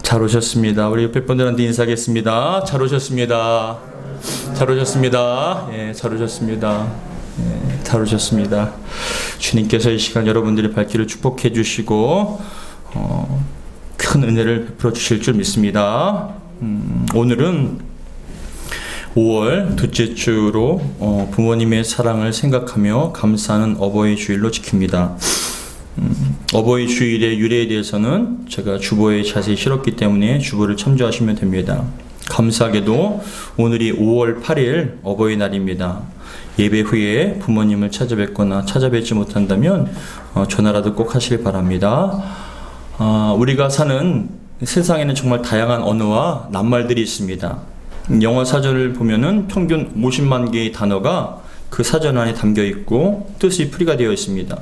잘 오셨습니다. 우리 옆에 분들한테 인사하겠습니다. 잘 오셨습니다. 잘 오셨습니다. 예, 잘 오셨습니다. 예, 잘 오셨습니다. 주님께서 이 시간 여러분들의 발길을 축복해 주시고 큰 은혜를 베풀어 주실 줄 믿습니다. 오늘은 5월 둘째 주로 부모님의 사랑을 생각하며 감사하는 어버이 주일로 지킵니다. 어버이 주일의 유래에 대해서는 제가 주보에 자세히 실었기 때문에 주보를 참조하시면 됩니다. 감사하게도 오늘이 5월 8일 어버이날입니다. 예배 후에 부모님을 찾아뵙거나 찾아뵙지 못한다면 전화라도 꼭 하시길 바랍니다. 우리가 사는 세상에는 정말 다양한 언어와 낱말들이 있습니다. 영어 사전을 보면은 평균 50만 개의 단어가 그 사전 안에 담겨 있고 뜻이 풀이가 되어 있습니다.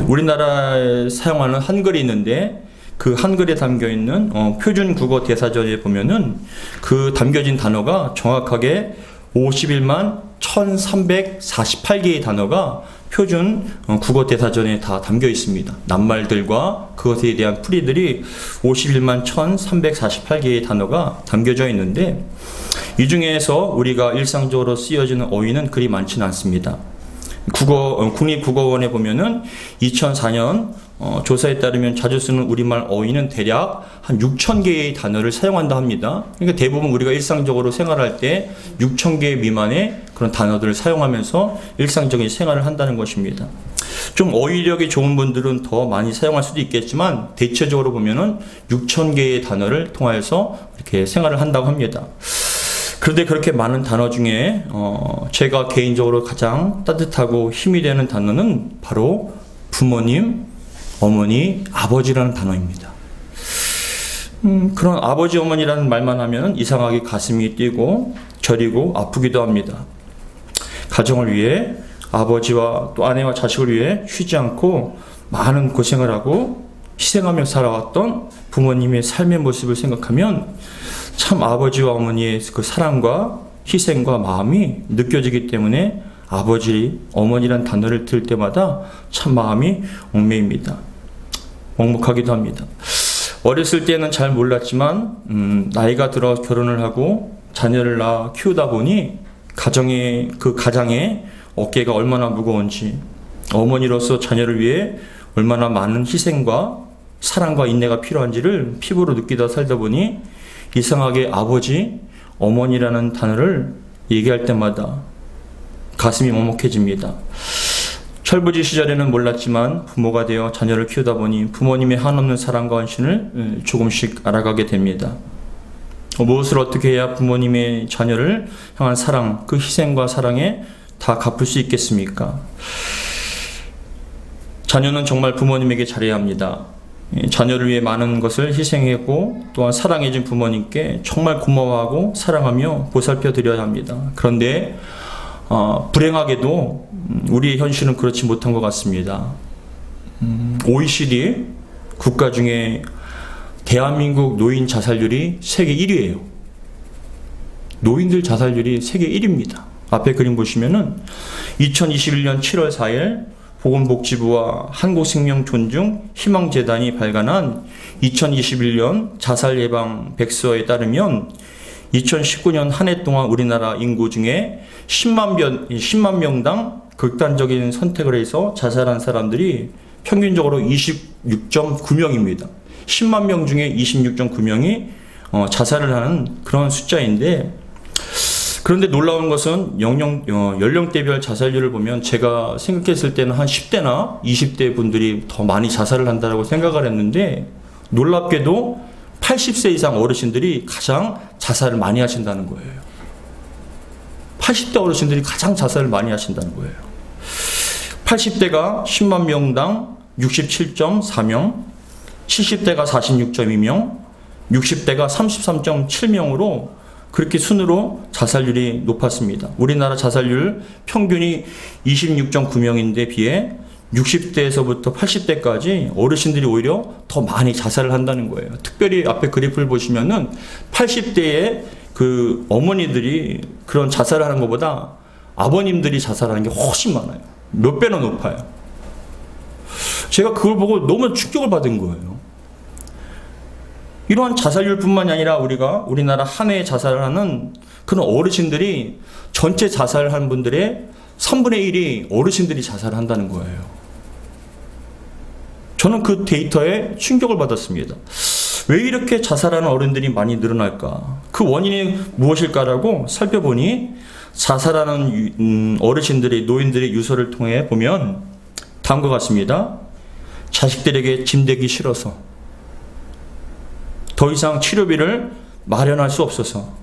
우리나라에 사용하는 한글이 있는데 그 한글에 담겨 있는 표준 국어 대사전에 보면은 그 담겨진 단어가 정확하게 51만 1348개의 단어가 표준 국어 대사전에 다 담겨 있습니다. 낱말들과 그것에 대한 풀이들이 51만 1348개의 단어가 담겨져 있는데 이 중에서 우리가 일상적으로 쓰여지는 어휘는 그리 많지는 않습니다. 국립국어원에 보면은 2004년 조사에 따르면 자주 쓰는 우리말 어휘는 대략 한 6,000개의 단어를 사용한다 합니다. 그러니까 대부분 우리가 일상적으로 생활할 때 6,000개 미만의 그런 단어들을 사용하면서 일상적인 생활을 한다는 것입니다. 좀 어휘력이 좋은 분들은 더 많이 사용할 수도 있겠지만 대체적으로 보면은 6,000개의 단어를 통하여서 이렇게 생활을 한다고 합니다. 그런데 그렇게 많은 단어 중에 제가 개인적으로 가장 따뜻하고 힘이 되는 단어는 바로 부모님, 어머니, 아버지라는 단어입니다. 그런 아버지, 어머니라는 말만 하면 이상하게 가슴이 뛰고 저리고 아프기도 합니다. 가정을 위해 아버지와 또 아내와 자식을 위해 쉬지 않고 많은 고생을 하고 희생하며 살아왔던 부모님의 삶의 모습을 생각하면 참 아버지와 어머니의 그 사랑과 희생과 마음이 느껴지기 때문에 아버지, 어머니란 단어를 들을 때마다 참 마음이 얽매입니다. 먹먹하기도 합니다. 어렸을 때는 잘 몰랐지만 나이가 들어 결혼을 하고 자녀를 낳아 키우다 보니 가장의 어깨가 얼마나 무거운지 어머니로서 자녀를 위해 얼마나 많은 희생과 사랑과 인내가 필요한지를 피부로 느끼다 살다 보니 이상하게 아버지, 어머니라는 단어를 얘기할 때마다 가슴이 먹먹해집니다. 철부지 시절에는 몰랐지만 부모가 되어 자녀를 키우다 보니 부모님의 한없는 사랑과 헌신을 조금씩 알아가게 됩니다. 무엇을 어떻게 해야 부모님의 자녀를 향한 사랑, 그 희생과 사랑에 다 갚을 수 있겠습니까? 자녀는 정말 부모님에게 잘해야 합니다. 자녀를 위해 많은 것을 희생했고 또한 사랑해준 부모님께 정말 고마워하고 사랑하며 보살펴 드려야 합니다. 그런데 불행하게도 우리의 현실은 그렇지 못한 것 같습니다. OECD 국가 중에 대한민국 노인 자살률이 세계 1위예요. 노인들 자살률이 세계 1위입니다. 앞에 그림 보시면은 2021년 7월 4일 보건복지부와 한국생명존중 희망재단이 발간한 2021년 자살예방 백서에 따르면 2019년 한 해 동안 우리나라 인구 중에 10만 명당 극단적인 선택을 해서 자살한 사람들이 평균적으로 26.9명입니다. 10만 명 중에 26.9명이 자살을 하는 그런 숫자인데 그런데 놀라운 것은 연령대별 자살률을 보면 제가 생각했을 때는 한 10대나 20대 분들이 더 많이 자살을 한다고 생각을 했는데 놀랍게도 80세 이상 어르신들이 가장 자살을 많이 하신다는 거예요. 80대 어르신들이 가장 자살을 많이 하신다는 거예요. 80대가 10만 명당 67.4명, 70대가 46.2명, 60대가 33.7명으로 그렇게 순으로 자살률이 높았습니다. 우리나라 자살률 평균이 26.9명인데 비해 60대에서부터 80대까지 어르신들이 오히려 더 많이 자살을 한다는 거예요. 특별히 앞에 그래프를 보시면은 80대의 그 어머니들이 그런 자살을 하는 것보다 아버님들이 자살하는 게 훨씬 많아요. 몇 배나 높아요. 제가 그걸 보고 너무 충격을 받은 거예요. 이러한 자살률뿐만이 아니라 우리나라 한 해에 자살하는 그런 어르신들이 전체 자살한 분들의 3분의 1이 어르신들이 자살한다는 거예요. 저는 그 데이터에 충격을 받았습니다. 왜 이렇게 자살하는 어른들이 많이 늘어날까? 그 원인이 무엇일까라고 살펴보니 자살하는 어르신들의 노인들의 유서를 통해 보면 다음과 같습니다. 자식들에게 짐되기 싫어서, 더 이상 치료비를 마련할 수 없어서,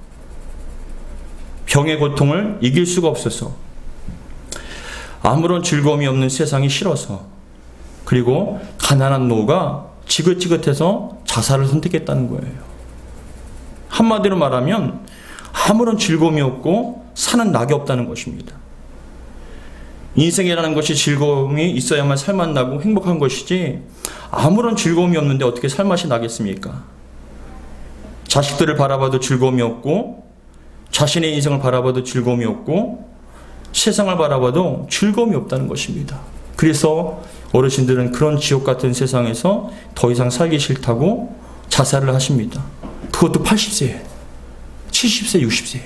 병의 고통을 이길 수가 없어서, 아무런 즐거움이 없는 세상이 싫어서, 그리고 가난한 노후가 지긋지긋해서 자살을 선택했다는 거예요. 한마디로 말하면 아무런 즐거움이 없고 사는 낙이 없다는 것입니다. 인생이라는 것이 즐거움이 있어야만 살맛 나고 행복한 것이지 아무런 즐거움이 없는데 어떻게 살맛이 나겠습니까? 자식들을 바라봐도 즐거움이 없고, 자신의 인생을 바라봐도 즐거움이 없고, 세상을 바라봐도 즐거움이 없다는 것입니다. 그래서 어르신들은 그런 지옥 같은 세상에서 더 이상 살기 싫다고 자살을 하십니다. 그것도 80세, 70세, 60세.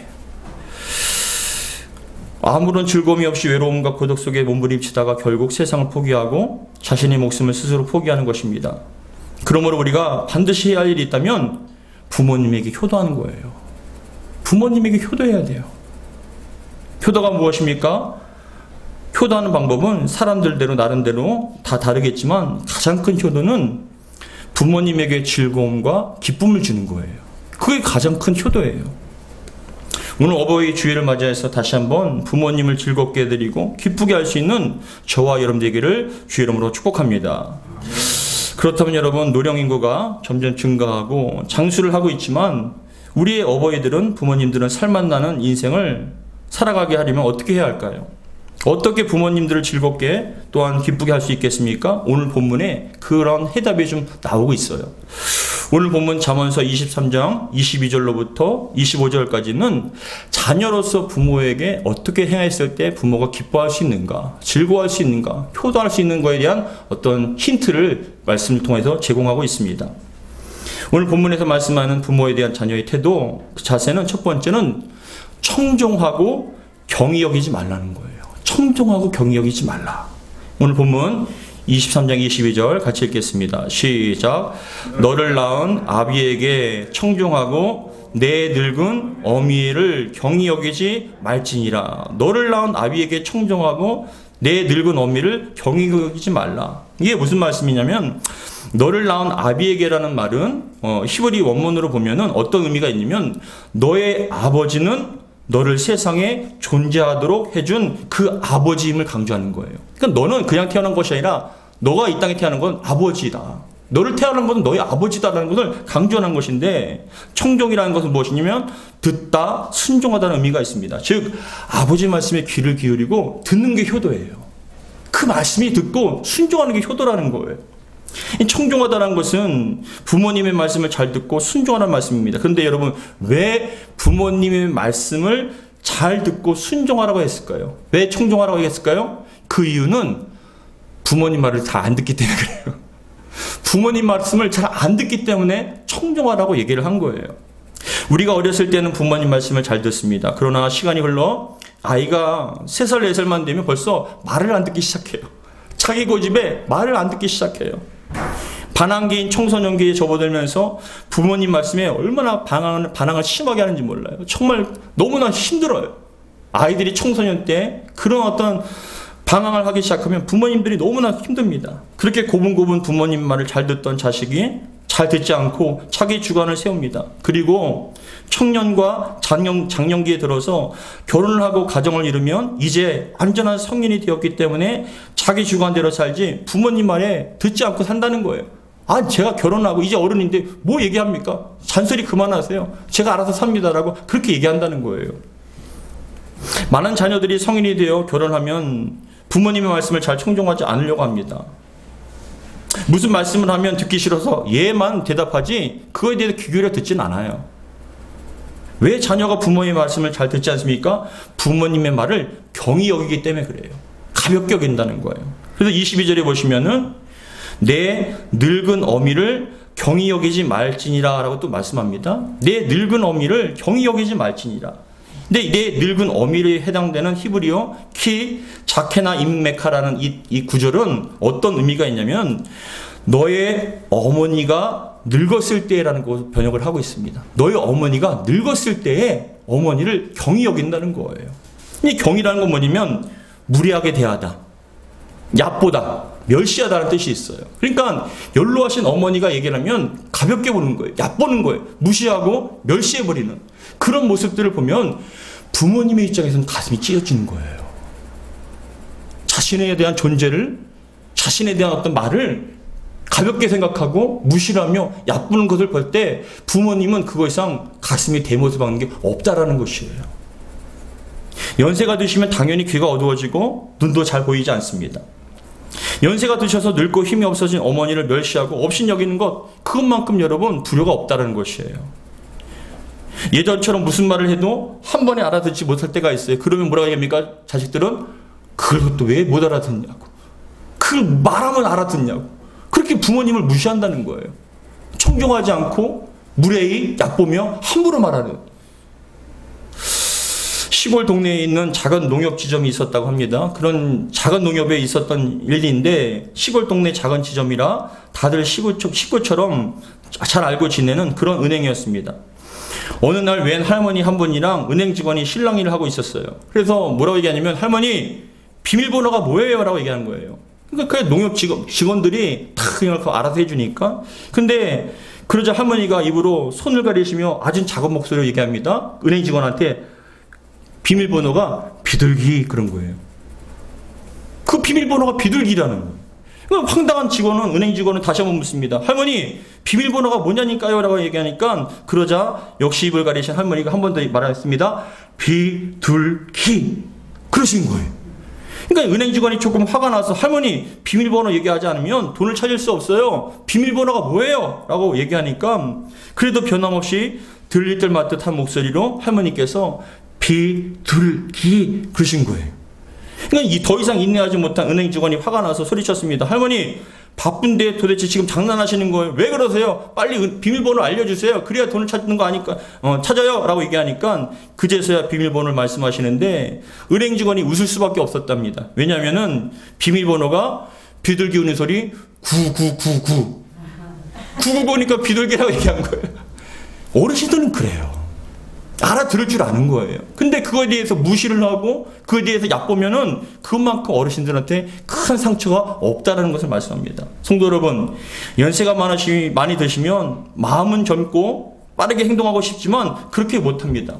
아무런 즐거움이 없이 외로움과 고독 속에 몸부림치다가 결국 세상을 포기하고 자신의 목숨을 스스로 포기하는 것입니다. 그러므로 우리가 반드시 해야 할 일이 있다면 부모님에게 효도하는 거예요. 부모님에게 효도해야 돼요. 효도가 무엇입니까? 효도하는 방법은 사람들대로 나름대로 다 다르겠지만 가장 큰 효도는 부모님에게 즐거움과 기쁨을 주는 거예요. 그게 가장 큰 효도예요. 오늘 어버이 주일을 맞이해서 다시 한번 부모님을 즐겁게 해드리고 기쁘게 할 수 있는 저와 여러분 되기를 주의 이름으로 축복합니다. 그렇다면 여러분, 노령 인구가 점점 증가하고 장수를 하고 있지만 우리의 어버이들은, 부모님들은 살맛 나는 인생을 살아가게 하려면 어떻게 해야 할까요? 어떻게 부모님들을 즐겁게 또한 기쁘게 할 수 있겠습니까? 오늘 본문에 그런 해답이 좀 나오고 있어요. 오늘 본문 잠언서 23장 22절로부터 25절까지는 자녀로서 부모에게 어떻게 행했을 때 부모가 기뻐할 수 있는가, 즐거워할 수 있는가, 효도할 수 있는 것에 대한 어떤 힌트를 말씀을 통해서 제공하고 있습니다. 오늘 본문에서 말씀하는 부모에 대한 자녀의 태도, 그 자세는 첫 번째는 청종하고 경히 여기지 말라는 거예요. 청종하고 경히 여기지 말라. 오늘 본문 23장 22절 같이 읽겠습니다. 시작. 너를 낳은 아비에게 청종하고 내 늙은 어미를 경히 여기지 말지니라. 너를 낳은 아비에게 청종하고 내 늙은 어미를 경히 여기지 말라. 이게 무슨 말씀이냐면, 너를 낳은 아비에게라는 말은 히브리 원문으로 보면은 어떤 의미가 있냐면, 너의 아버지는 너를 세상에 존재하도록 해준 그 아버지임을 강조하는 거예요. 그러니까 너는 그냥 태어난 것이 아니라 너가 이 땅에 태어난 건 아버지다. 너를 태어난 것은 너의 아버지다라는 것을 강조하는 것인데, 청종이라는 것은 무엇이냐면 듣다, 순종하다는 의미가 있습니다. 즉 아버지 말씀에 귀를 기울이고 듣는 게 효도예요. 그 말씀이 듣고 순종하는 게 효도라는 거예요. 청종하다는 것은 부모님의 말씀을 잘 듣고 순종하는 말씀입니다. 그런데 여러분, 왜 부모님의 말씀을 잘 듣고 순종하라고 했을까요? 왜 청종하라고 했을까요? 그 이유는 부모님 말을 다 안 듣기 때문에 그래요. 부모님 말씀을 잘 안 듣기 때문에 청종하라고 얘기를 한 거예요. 우리가 어렸을 때는 부모님 말씀을 잘 듣습니다. 그러나 시간이 흘러 아이가 3살, 4살만 되면 벌써 말을 안 듣기 시작해요. 자기 고집에 말을 안 듣기 시작해요. 반항기인 청소년기에 접어들면서 부모님 말씀에 얼마나 반항을 심하게 하는지 몰라요. 정말 너무나 힘들어요. 아이들이 청소년 때 그런 어떤 반항을 하기 시작하면 부모님들이 너무나 힘듭니다. 그렇게 고분고분 부모님 말을 잘 듣던 자식이 잘 듣지 않고 자기 주관을 세웁니다. 그리고 청년과 장년기에 들어서 결혼을 하고 가정을 이루면 이제 완전한 성인이 되었기 때문에 자기 주관대로 살지 부모님 말에 듣지 않고 산다는 거예요. 아, 제가 결혼하고 이제 어른인데 뭐 얘기합니까? 잔소리 그만하세요. 제가 알아서 삽니다라고 그렇게 얘기한다는 거예요. 많은 자녀들이 성인이 되어 결혼하면 부모님의 말씀을 잘 청종하지 않으려고 합니다. 무슨 말씀을 하면 듣기 싫어서 예만 대답하지 그거에 대해서 귀 기울여 듣진 않아요. 왜 자녀가 부모의 말씀을 잘 듣지 않습니까? 부모님의 말을 경히 여기기 때문에 그래요. 가볍게 여긴다는 거예요. 그래서 22절에 보시면은 내 늙은 어미를 경히 여기지 말지니라 라고 또 말씀합니다. 내 늙은 어미를 경히 여기지 말지니라. 근데 내 늙은 어미에 해당되는 히브리어 키 자케나 임메카라는 이 구절은 어떤 의미가 있냐면 너의 어머니가 늙었을 때라는 것을 번역을 하고 있습니다. 너의 어머니가 늙었을 때에 어머니를 경히 여긴다는 거예요. 이 경이라는 건 뭐냐면 무례하게 대하다, 얕보다, 멸시하다는 뜻이 있어요. 그러니까 연로하신 어머니가 얘기를 하면 가볍게 보는 거예요. 얕보는 거예요. 무시하고 멸시해버리는 그런 모습들을 보면 부모님의 입장에서는 가슴이 찢어지는 거예요. 자신에 대한 존재를, 자신에 대한 어떤 말을 가볍게 생각하고 무시하며 얕보는 것을 볼 때 부모님은 그거 이상 가슴이 대모습하는 게 없다라는 것이에요. 연세가 드시면 당연히 귀가 어두워지고 눈도 잘 보이지 않습니다. 연세가 드셔서 늙고 힘이 없어진 어머니를 멸시하고 업신여기는 것, 그것만큼 여러분 불효가 없다는 것이에요. 예전처럼 무슨 말을 해도 한 번에 알아듣지 못할 때가 있어요. 그러면 뭐라고 얘기합니까? 자식들은 그걸 또 왜 못 알아듣냐고, 그걸 말하면 알아듣냐고, 그렇게 부모님을 무시한다는 거예요. 존경하지 않고 무례히 얕보며 함부로 말하는. 시골 동네에 있는 작은 농협 지점이 있었다고 합니다. 그런 작은 농협에 있었던 일인데 시골 동네 작은 지점이라 다들 식구처럼 잘 알고 지내는 그런 은행이었습니다. 어느 날 웬 할머니 한 분이랑 은행 직원이 실랑이를 하고 있었어요. 그래서 뭐라고 얘기하냐면 할머니 비밀번호가 뭐예요? 라고 얘기하는 거예요. 그러니까 그 농협 직원들이 다 그냥 알아서 해주니까. 근데 그러자 할머니가 입으로 손을 가리시며 아주 작은 목소리로 얘기합니다. 은행 직원한테 비밀번호가 비둘기, 그런 거예요. 그 비밀번호가 비둘기라는 거예요. 그러니까 황당한 직원은, 은행 직원은 다시 한번 묻습니다. 할머니 비밀번호가 뭐냐니까요? 라고 얘기하니까 그러자 역시 입을 가리신 할머니가 한 번 더 말했습니다. 비둘기, 그러신 거예요. 그러니까 은행 직원이 조금 화가 나서 할머니 비밀번호 얘기하지 않으면 돈을 찾을 수 없어요. 비밀번호가 뭐예요? 라고 얘기하니까 그래도 변함없이 들릴 듯 말듯한 목소리로 할머니께서 비둘기, 그러신 거예요. 그러니까 더 이상 인내하지 못한 은행 직원이 화가 나서 소리쳤습니다. 할머니 바쁜데 도대체 지금 장난하시는 거예요? 왜 그러세요? 빨리 비밀번호 알려주세요. 그래야 돈을 찾는 거 아니까 찾아요 라고 얘기하니까 그제서야 비밀번호를 말씀하시는데 은행 직원이 웃을 수밖에 없었답니다. 왜냐하면은 비밀번호가 비둘기 우는 소리 9999 99보니까 비둘기라고 얘기한 거예요. 어르신들은 그래요. 알아들을 줄 아는 거예요. 근데 그거에 대해서 무시를 하고 그거에 대해서 얕보면은 그만큼 어르신들한테 큰 상처가 없다는 것을 말씀합니다. 성도 여러분, 연세가 많이 드시면 마음은 젊고 빠르게 행동하고 싶지만 그렇게 못합니다.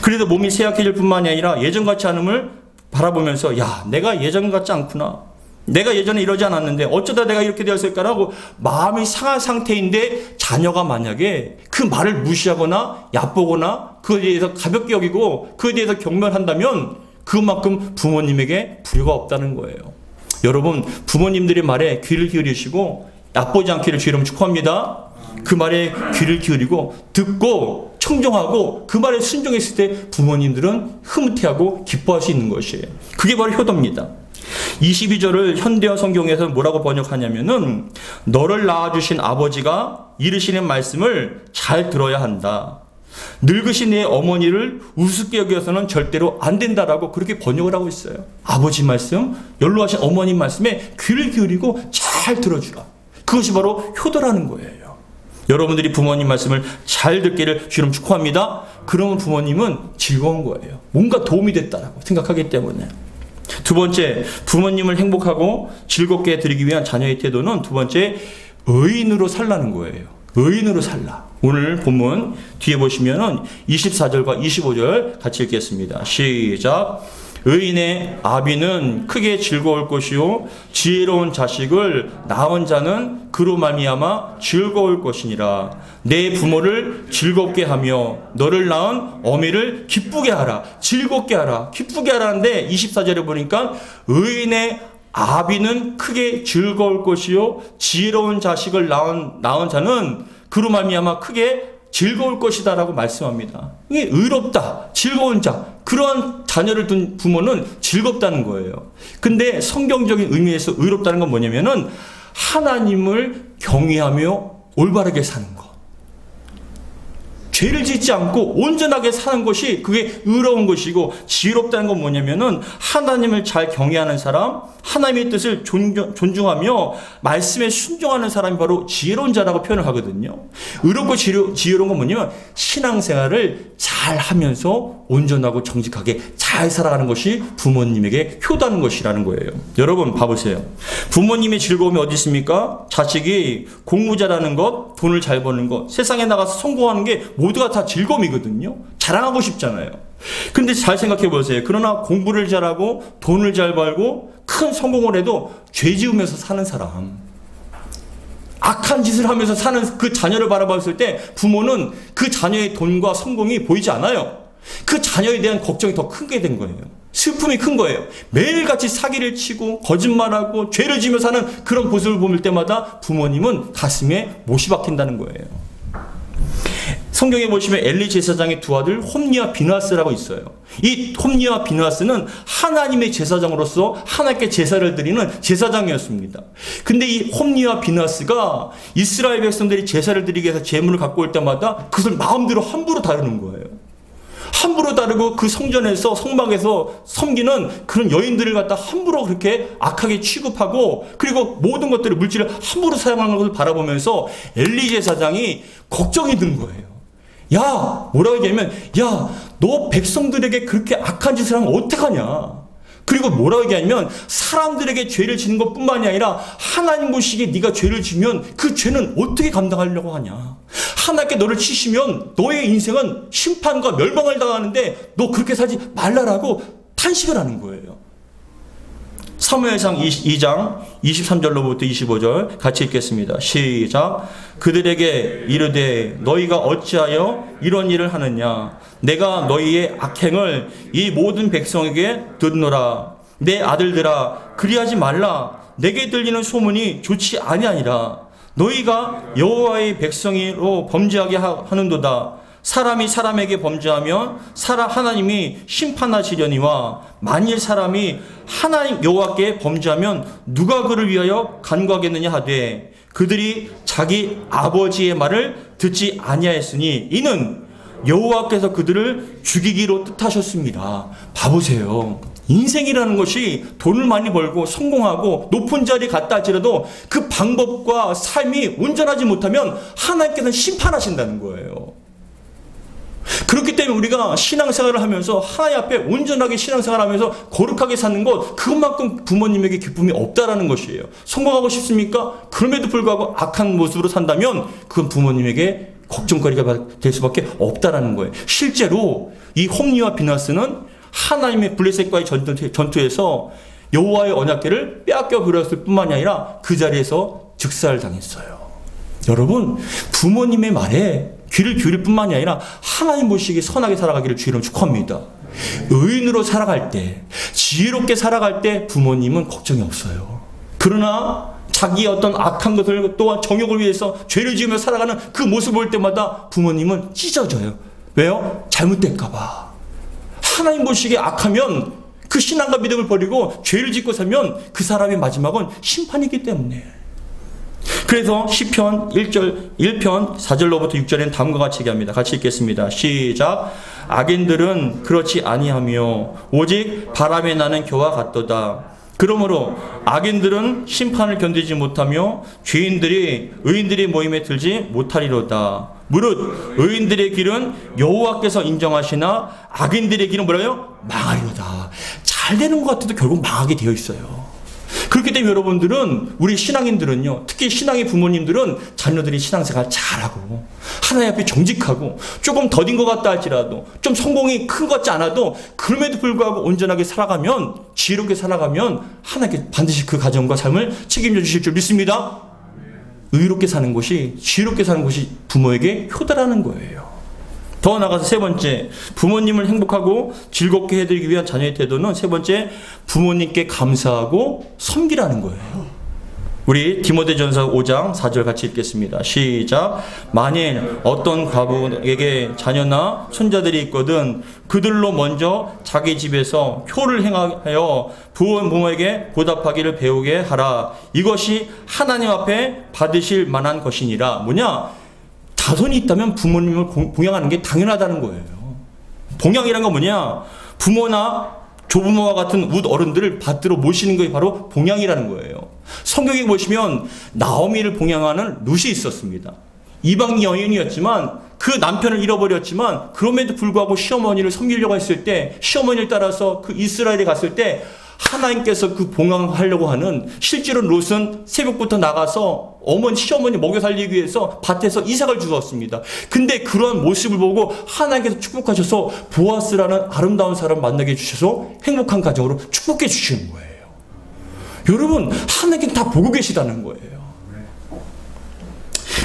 그래도 몸이 쇠약해질 뿐만이 아니라 예전같지 않음을 바라보면서 야, 내가 예전 같지 않구나, 내가 예전에 이러지 않았는데 어쩌다 내가 이렇게 되었을까라고 마음이 상한 상태인데 자녀가 만약에 그 말을 무시하거나 얕보거나 그에 대해서 가볍게 여기고 그에 대해서 경멸한다면 그만큼 부모님에게 불효가 없다는 거예요. 여러분, 부모님들의 말에 귀를 기울이시고 얕보지 않기를 주의로 축복합니다. 그 말에 귀를 기울이고 듣고 청정하고 그 말에 순종했을 때 부모님들은 흐뭇해하고 기뻐할 수 있는 것이에요. 그게 바로 효도입니다. 22절을 현대어 성경에서 뭐라고 번역하냐면은 너를 낳아주신 아버지가 이르시는 말씀을 잘 들어야 한다. 늙으신 내 어머니를 우습게 여겨서는 절대로 안 된다라고 그렇게 번역을 하고 있어요. 아버지 말씀, 연로하신 어머님 말씀에 귀를 기울이고 잘 들어주라. 그것이 바로 효도라는 거예요. 여러분들이 부모님 말씀을 잘 듣기를 주님 축복합니다. 그러면 부모님은 즐거운 거예요. 뭔가 도움이 됐다라고 생각하기 때문에. 두 번째, 부모님을 행복하고 즐겁게 해드리기 위한 자녀의 태도는 두 번째, 의인으로 살라는 거예요. 의인으로 살라. 오늘 본문 뒤에 보시면은 24절과 25절 같이 읽겠습니다. 시작. 의인의 아비는 크게 즐거울 것이요 지혜로운 자식을 낳은 자는 그로 말미암아 즐거울 것이니라. 내 부모를 즐겁게 하며 너를 낳은 어미를 기쁘게 하라. 즐겁게 하라. 기쁘게 하라는데 24절에 보니까 의인의 아비는 크게 즐거울 것이요 지혜로운 자식을 낳은 자는 그로 말미암아 크게 즐거울 것이다 라고 말씀합니다. 이게 의롭다, 즐거운 자, 그러한 자녀를 둔 부모는 즐겁다는 거예요. 근데 성경적인 의미에서 의롭다는 건 뭐냐면은 하나님을 경외하며 올바르게 사는 것. 죄를 짓지 않고 온전하게 사는 것이 그게 의로운 것이고, 지혜롭다는 건 뭐냐면은 하나님을 잘 경외하는 사람, 하나님의 뜻을 존중하며 말씀에 순종하는 사람이 바로 지혜로운 자라고 표현을 하거든요. 의롭고 지혜로운 건 뭐냐면 신앙생활을 잘 하면서 온전하고 정직하게 잘 살아가는 것이 부모님에게 효도하는 것이라는 거예요. 여러분 봐보세요. 부모님의 즐거움이 어디 있습니까? 자식이 공부 잘하는 것, 돈을 잘 버는 것, 세상에 나가서 성공하는 게 모두가 다 즐거움이거든요. 자랑하고 싶잖아요. 근데 잘 생각해 보세요. 그러나 공부를 잘하고 돈을 잘 벌고 큰 성공을 해도 죄 지으면서 사는 사람, 악한 짓을 하면서 사는 그 자녀를 바라봤을 때 부모는 그 자녀의 돈과 성공이 보이지 않아요. 그 자녀에 대한 걱정이 더 크게 된 거예요. 슬픔이 큰 거예요. 매일같이 사기를 치고 거짓말하고 죄를 지으며 사는 그런 모습을 볼 때마다 부모님은 가슴에 못이 박힌다는 거예요. 성경에 보시면 엘리 제사장의 두 아들 홈니와 비느하스라고 있어요. 이 홈니와 비느하스는 하나님의 제사장으로서 하나님께 제사를 드리는 제사장이었습니다. 근데 이 홈니와 비느하스가 이스라엘 백성들이 제사를 드리기 위해서 제물을 갖고 올 때마다 그것을 마음대로 함부로 다루는 거예요. 함부로 다루고 그 성전에서 성막에서 섬기는 그런 여인들을 갖다 함부로 그렇게 악하게 취급하고, 그리고 모든 것들을 물질을 함부로 사용하는 것을 바라보면서 엘리 제사장이 걱정이 든 거예요. 야, 뭐라고 얘기하면, 야, 너 백성들에게 그렇게 악한 짓을 하면 어떡하냐. 그리고 뭐라고 얘기하면 사람들에게 죄를 지는 것뿐만이 아니라 하나님 보시기에 네가 죄를 지면 그 죄는 어떻게 감당하려고 하냐. 하나님께 너를 치시면 너의 인생은 심판과 멸망을 당하는데 너 그렇게 살지 말라라고 탄식을 하는 거예요. 사무엘상 2장 23절로부터 25절 같이 읽겠습니다. 시작. 그들에게 이르되 너희가 어찌하여 이런 일을 하느냐. 내가 너희의 악행을 이 모든 백성에게 듣노라. 내 아들들아 그리하지 말라. 내게 들리는 소문이 좋지 아니하니라. 너희가 여호와의 백성으로 범죄하게 하는도다. 사람이 사람에게 범죄하면 하나님이 심판하시려니와 만일 사람이 하나님 여호와께 범죄하면 누가 그를 위하여 간구하겠느냐 하되 그들이 자기 아버지의 말을 듣지 아니하였으니 이는 여호와께서 그들을 죽이기로 뜻하셨습니다. 봐보세요. 인생이라는 것이 돈을 많이 벌고 성공하고 높은 자리에 갔다 할지라도 그 방법과 삶이 온전하지 못하면 하나님께서는 심판하신다는 거예요. 그렇기 때문에 우리가 신앙생활을 하면서 하나님 앞에 온전하게 신앙생활을 하면서 거룩하게 사는 것, 그것만큼 부모님에게 기쁨이 없다라는 것이에요. 성공하고 싶습니까? 그럼에도 불구하고 악한 모습으로 산다면 그건 부모님에게 걱정거리가 될 수밖에 없다라는 거예요. 실제로 이 홈니와 비느하스는 하나님의 블레셋과의 전투에서 여호와의 언약궤를 빼앗겨 버렸을 뿐만이 아니라 그 자리에서 즉사를 당했어요. 여러분, 부모님의 말에 귀를 기울일 뿐만이 아니라 하나님 보시기에 선하게 살아가기를 주의로 축원합니다. 의인으로 살아갈 때, 지혜롭게 살아갈 때 부모님은 걱정이 없어요. 그러나 자기의 어떤 악한 것을 또한 정욕을 위해서 죄를 지으며 살아가는 그 모습을 볼 때마다 부모님은 찢어져요. 왜요? 잘못될까 봐. 하나님 보시기에 악하면 그 신앙과 믿음을 버리고 죄를 짓고 살면 그 사람의 마지막은 심판이기 때문에. 그래서 시편 1편 4절로부터 6절에는 다음과 같이 얘기합니다. 같이 읽겠습니다. 시작. 악인들은 그렇지 아니하며 오직 바람에 나는 겨와 같도다. 그러므로 악인들은 심판을 견디지 못하며 죄인들이 의인들의 모임에 들지 못하리로다. 무릇 의인들의 길은 여호와께서 인정하시나 악인들의 길은 뭐라요? 망하리로다. 잘 되는 것 같아도 결국 망하게 되어 있어요. 그렇기 때문에 여러분들은, 우리 신앙인들은요, 특히 신앙의 부모님들은 자녀들이 신앙생활 잘하고 하나님 앞에 정직하고 조금 더딘 것 같다 할지라도 좀 성공이 큰 것 같지 않아도 그럼에도 불구하고 온전하게 살아가면, 지혜롭게 살아가면 하나님께 반드시 그 가정과 삶을 책임져 주실 줄 믿습니다. 의롭게 사는 것이, 지혜롭게 사는 것이 부모에게 효다라는 거예요. 더 나아가서 세 번째, 부모님을 행복하고 즐겁게 해드리기 위한 자녀의 태도는 세 번째, 부모님께 감사하고 섬기라는 거예요. 우리 디모데전서 5장 4절 같이 읽겠습니다. 시작. 만일 어떤 과부에게 자녀나 손자들이 있거든 그들로 먼저 자기 집에서 효를 행하여 부모에게 보답하기를 배우게 하라. 이것이 하나님 앞에 받으실 만한 것이니라. 뭐냐? 자손이 있다면 부모님을 봉양하는 게 당연하다는 거예요. 봉양이란 건 뭐냐? 부모나 조부모와 같은 웃 어른들을 받들어 모시는 것이 바로 봉양이라는 거예요. 성경에 보시면 나오미를 봉양하는 룻이 있었습니다. 이방 여인이었지만 그 남편을 잃어버렸지만 그럼에도 불구하고 시어머니를 섬기려고 했을 때 시어머니를 따라서 그 이스라엘에 갔을 때 하나님께서 그 봉양하려고 하는 실제로 롯은 새벽부터 나가서 시어머니 먹여 살리기 위해서 밭에서 이삭을 주었습니다. 근데 그런 모습을 보고 하나님께서 축복하셔서 보아스라는 아름다운 사람을 만나게 해주셔서 행복한 가정으로 축복해 주시는 거예요. 여러분, 하나님께서 다 보고 계시다는 거예요.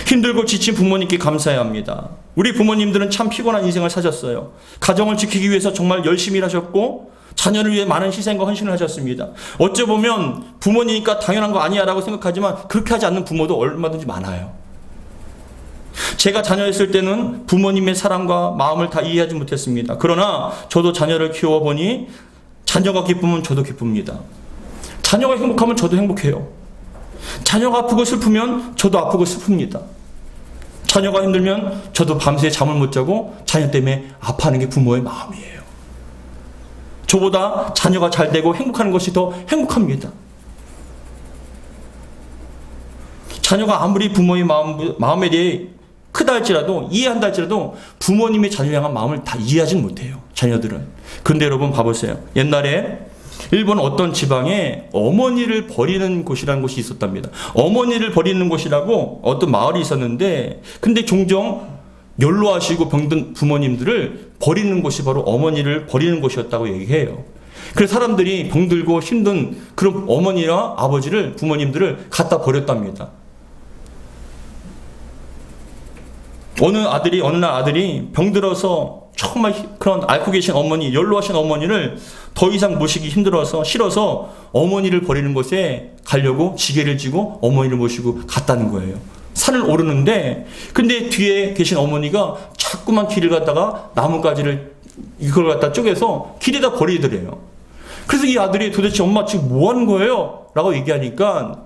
힘들고 지친 부모님께 감사해야 합니다. 우리 부모님들은 참 피곤한 인생을 사셨어요. 가정을 지키기 위해서 정말 열심히 일하셨고 자녀를 위해 많은 희생과 헌신을 하셨습니다. 어찌 보면 부모니까 당연한 거 아니야 라고 생각하지만 그렇게 하지 않는 부모도 얼마든지 많아요. 제가 자녀였을 때는 부모님의 사랑과 마음을 다 이해하지 못했습니다. 그러나 저도 자녀를 키워보니 자녀가 기쁘면 저도 기쁩니다. 자녀가 행복하면 저도 행복해요. 자녀가 아프고 슬프면 저도 아프고 슬픕니다. 자녀가 힘들면 저도 밤새 잠을 못 자고 자녀 때문에 아파하는 게 부모의 마음이에요. 저보다 자녀가 잘 되고 행복하는 것이 더 행복합니다. 자녀가 아무리 부모의 마음에 대해 크다 할지라도 이해한다 할지라도 부모님의 자녀를 향한 마음을 다 이해하지는 못해요. 자녀들은. 근데 여러분 봐보세요. 옛날에 일본 어떤 지방에 어머니를 버리는 곳이라는 곳이 있었답니다. 어머니를 버리는 곳이라고 어떤 마을이 있었는데 근데 종종 연로하시고 병든 부모님들을 버리는 곳이 바로 어머니를 버리는 곳이었다고 얘기해요. 그래서 사람들이 병들고 힘든 그런 어머니와 아버지를 부모님들을 갖다 버렸답니다. 어느 날 아들이 병들어서 정말 그런 앓고 계신 어머니, 연로하신 어머니를 더 이상 모시기 힘들어서 싫어서 어머니를 버리는 곳에 가려고 지게를 지고 어머니를 모시고 갔다는 거예요. 산을 오르는데 근데 뒤에 계신 어머니가 자꾸만 길을 갔다가 나뭇가지를 이걸 갖다 쪼개서 길에다 버리더래요. 그래서 이 아들이 도대체 엄마 지금 뭐 하는 거예요? 라고 얘기하니까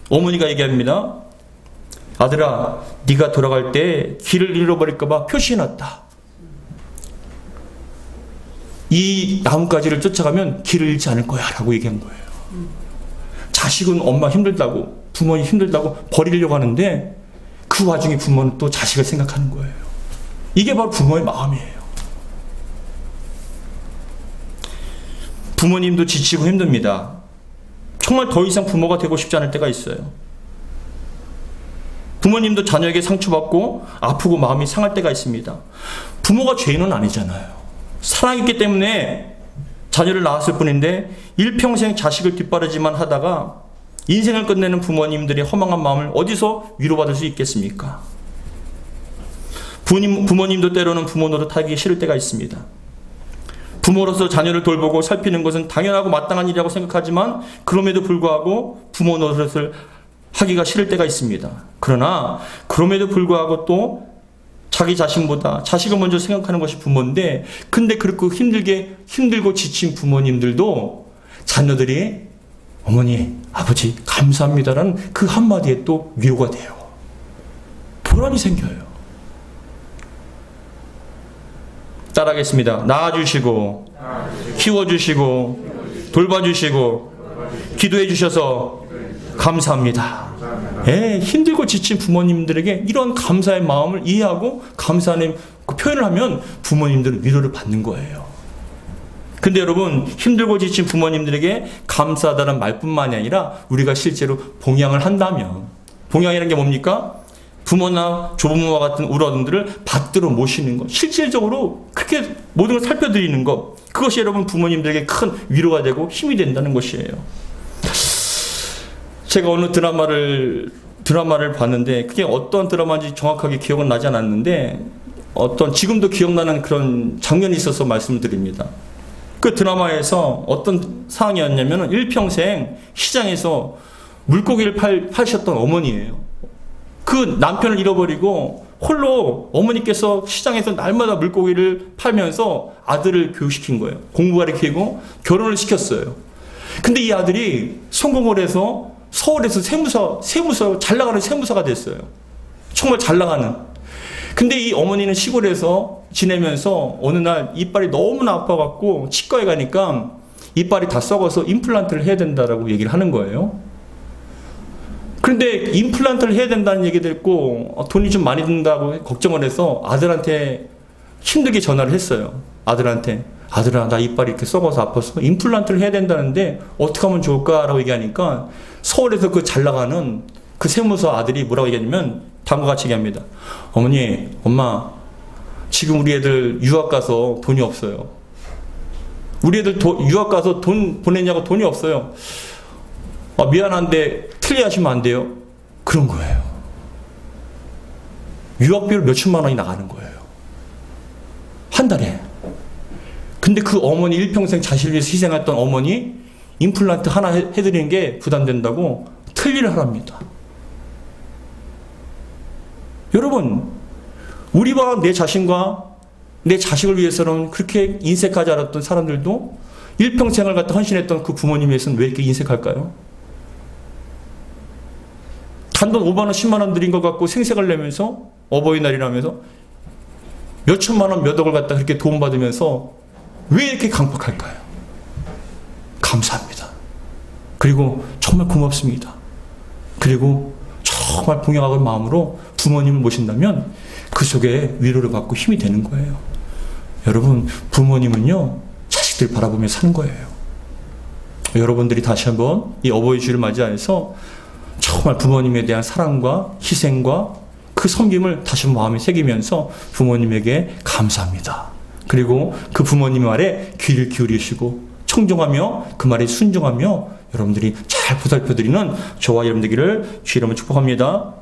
어머니가 얘기합니다. 아들아, 네가 돌아갈 때 길을 잃어버릴까 봐 표시해놨다. 이 나뭇가지를 쫓아가면 길을 잃지 않을 거야 라고 얘기한 거예요. 자식은 엄마 힘들다고 부모님 힘들다고 버리려고 하는데 그 와중에 부모는 또 자식을 생각하는 거예요. 이게 바로 부모의 마음이에요. 부모님도 지치고 힘듭니다. 정말 더 이상 부모가 되고 싶지 않을 때가 있어요. 부모님도 자녀에게 상처받고 아프고 마음이 상할 때가 있습니다. 부모가 죄인은 아니잖아요. 사랑했기 때문에 자녀를 낳았을 뿐인데 일평생 자식을 뒷바라지만 하다가 인생을 끝내는 부모님들의 허망한 마음을 어디서 위로받을 수 있겠습니까? 부모님도 때로는 부모 노릇하기 싫을 때가 있습니다. 부모로서 자녀를 돌보고 살피는 것은 당연하고 마땅한 일이라고 생각하지만 그럼에도 불구하고 부모 노릇을 하기가 싫을 때가 있습니다. 그러나 그럼에도 불구하고 또 자기 자신보다 자식을 먼저 생각하는 것이 부모인데 근데 그렇게 힘들고 지친 부모님들도 자녀들이 어머니, 아버지 감사합니다라는 그 한마디에 또 위로가 돼요. 보람이 생겨요. 따라하겠습니다. 낳아주시고 키워주시고 돌봐주시고 기도해 주셔서 감사합니다. 힘들고 지친 부모님들에게 이런 감사의 마음을 이해하고 감사하는 그 표현을 하면 부모님들은 위로를 받는 거예요. 근데 여러분 힘들고 지친 부모님들에게 감사하다는 말뿐만이 아니라 우리가 실제로 봉양을 한다면 봉양이라는 게 뭡니까? 부모나 조부모와 같은 우러분들을 받들어 모시는 것, 실질적으로 그렇게 모든 걸 살펴드리는 것, 그것이 여러분 부모님들에게 큰 위로가 되고 힘이 된다는 것이에요. 제가 어느 드라마를 봤는데 그게 어떤 드라마인지 정확하게 기억은 나지 않았는데 지금도 기억나는 그런 장면이 있어서 말씀을 드립니다. 그 드라마에서 어떤 상황이었냐면 일평생 시장에서 물고기를 파셨던 어머니예요. 그 남편을 잃어버리고 홀로 어머니께서 시장에서 날마다 물고기를 팔면서 아들을 교육시킨 거예요. 공부가르치고 결혼을 시켰어요. 근데 이 아들이 성공을 해서 서울에서 세무서 잘 나가는 세무사가 됐어요. 정말 잘 나가는. 근데 이 어머니는 시골에서 지내면서 어느 날 이빨이 너무나 아파갖고 치과에 가니까 이빨이 다 썩어서 임플란트를 해야 된다라고 얘기를 하는 거예요. 그런데 임플란트를 해야 된다는 얘기 듣고 돈이 좀 많이 든다고 걱정을 해서 아들한테 힘들게 전화를 했어요. 아들한테. 아들아, 나 이빨이 이렇게 썩어서 아파서 임플란트를 해야 된다는데 어떻게 하면 좋을까라고 얘기하니까 서울에서 그 잘 나가는 그 세무서 아들이 뭐라고 얘기하냐면 다음과 같이 얘기합니다. 어머니, 엄마, 지금 우리 애들 유학 가서 돈이 없어요. 우리 애들 유학 가서 돈 보내냐고 돈이 없어요. 미안한데 틀리하시면 안 돼요. 그런 거예요. 유학비로 몇천만 원이 나가는 거예요. 한 달에. 근데 그 어머니 일평생 자신을 위해서 희생했던 어머니 임플란트 하나 해드리는 게 부담된다고 틀리를 하랍니다. 여러분, 우리와 내 자신과 내 자식을 위해서는 그렇게 인색하지 않았던 사람들도 일평생을 갖다 헌신했던 그 부모님 위해서는 왜 이렇게 인색할까요? 단돈 5만 원, 10만 원 드린 것 갖고 생색을 내면서 어버이날이라면서 몇천만 원, 몇 억을 갖다 그렇게 도움받으면서 왜 이렇게 강박할까요? 감사합니다. 그리고 정말 고맙습니다. 그리고 정말 봉양하는 마음으로 부모님을 모신다면 그 속에 위로를 받고 힘이 되는 거예요. 여러분, 부모님은요, 자식들 바라보며 사는 거예요. 여러분들이 다시 한번 이 어버이 주를 맞이해서 정말 부모님에 대한 사랑과 희생과 그 섬김을 다시 마음에 새기면서 부모님에게 감사합니다. 그리고 그 부모님 말에 귀를 기울이시고 청종하며 그 말에 순종하며 여러분들이 잘 보살펴드리는 저와 여러분들 되기를 주의 이름으로 축복합니다.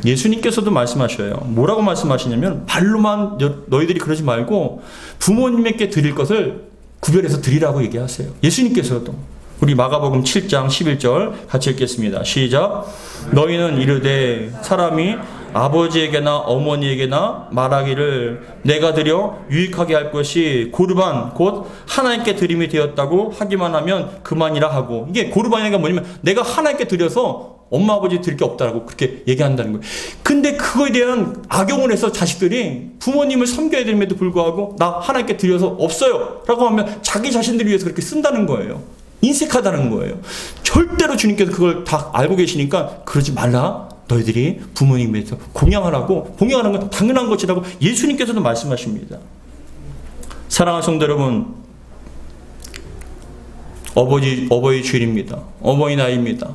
예수님께서도 말씀하셔요. 뭐라고 말씀하시냐면 말로만 너희들이 그러지 말고 부모님에게 드릴 것을 구별해서 드리라고 얘기하세요. 예수님께서도. 우리 마가복음 7장 11절 같이 읽겠습니다. 시작. 너희는 이르되 사람이 아버지에게나 어머니에게나 말하기를 내가 드려 유익하게 할 것이 고르반 곧 하나님께 드림이 되었다고 하기만 하면 그만이라 하고, 이게 고르반이가 뭐냐면 내가 하나님께 드려서 엄마 아버지 드릴 게 없다라고 그렇게 얘기한다는 거예요. 근데 그거에 대한 악용을 해서 자식들이 부모님을 섬겨야 됨에도 불구하고 나 하나님께 드려서 없어요 라고 하면 자기 자신들을 위해서 그렇게 쓴다는 거예요. 인색하다는 거예요. 절대로 주님께서 그걸 다 알고 계시니까 그러지 말라. 너희들이 부모님에서 공양하라고, 공양하는 건 당연한 것이라고 예수님께서도 말씀하십니다. 사랑하는 성도 여러분, 어버이 주일입니다. 어버이날입니다.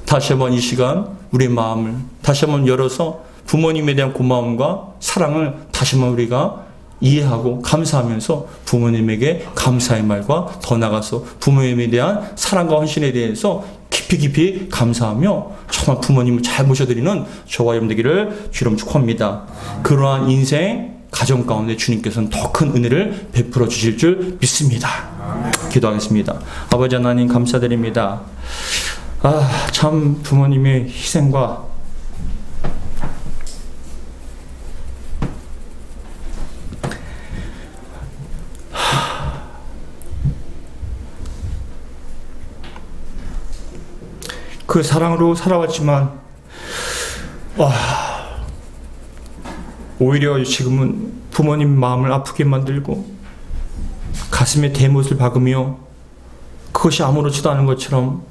다시 한번 이 시간 우리의 마음을 다시 한번 열어서 부모님에 대한 고마움과 사랑을 다시 한번 우리가 이해하고 감사하면서 부모님에게 감사의 말과 더 나아가서 부모님에 대한 사랑과 헌신에 대해서 깊이 감사하며 정말 부모님을 잘 모셔드리는 저와 여러분 되기를 주님 축복합니다. 그러한 인생 가정 가운데 주님께서는 더 큰 은혜를 베풀어 주실 줄 믿습니다. 기도하겠습니다. 아버지 하나님 감사드립니다. 참 부모님의 희생과 그 사랑으로 살아왔지만 오히려 지금은 부모님 마음을 아프게 만들고 가슴에 대못을 박으며 그것이 아무렇지도 않은 것처럼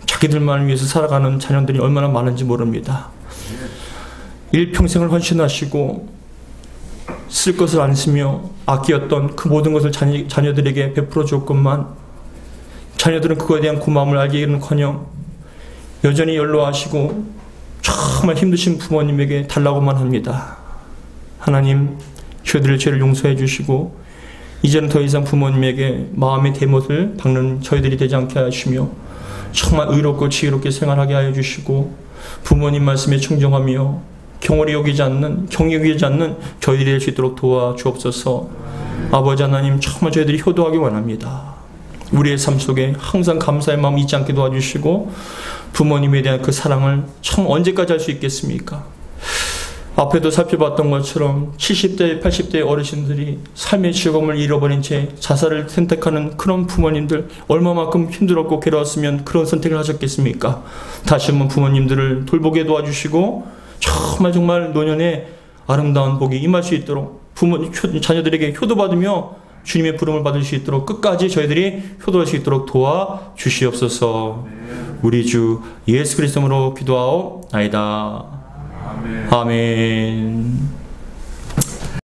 자기들만을 위해서 살아가는 자녀들이 얼마나 많은지 모릅니다. 일평생을 헌신하시고 쓸 것을 안 쓰며 아끼었던 그 모든 것을 자녀들에게 베풀어 주었건만 자녀들은 그거에 대한 고마움을 알기는커녕 여전히 연로하시고 정말 힘드신 부모님에게 달라고만 합니다. 하나님, 저희들의 죄를 용서해 주시고 이제는 더 이상 부모님에게 마음의 대못을 박는 저희들이 되지 않게 하시며 정말 의롭고 지혜롭게 생활하게 하여 주시고 부모님 말씀에 충정하며 경홀히 여기지 않는 저희들이 될 수 있도록 도와주옵소서. 아버지 하나님, 정말 저희들이 효도하기 원합니다. 우리의 삶 속에 항상 감사의 마음 잊지 않게 도와주시고 부모님에 대한 그 사랑을 참 언제까지 할 수 있겠습니까? 앞에도 살펴봤던 것처럼 70대, 80대 어르신들이 삶의 즐거움을 잃어버린 채 자살을 선택하는 그런 부모님들 얼마만큼 힘들었고 괴로웠으면 그런 선택을 하셨겠습니까? 다시 한번 부모님들을 돌보게 도와주시고 정말 노년에 아름다운 복이 임할 수 있도록 자녀들에게 효도받으며 주님의 부름을 받을 수 있도록 끝까지 저희들이 효도할 수 있도록 도와주시옵소서. 우리 주 예수 그리스도로 기도하옵나이다. 아멘.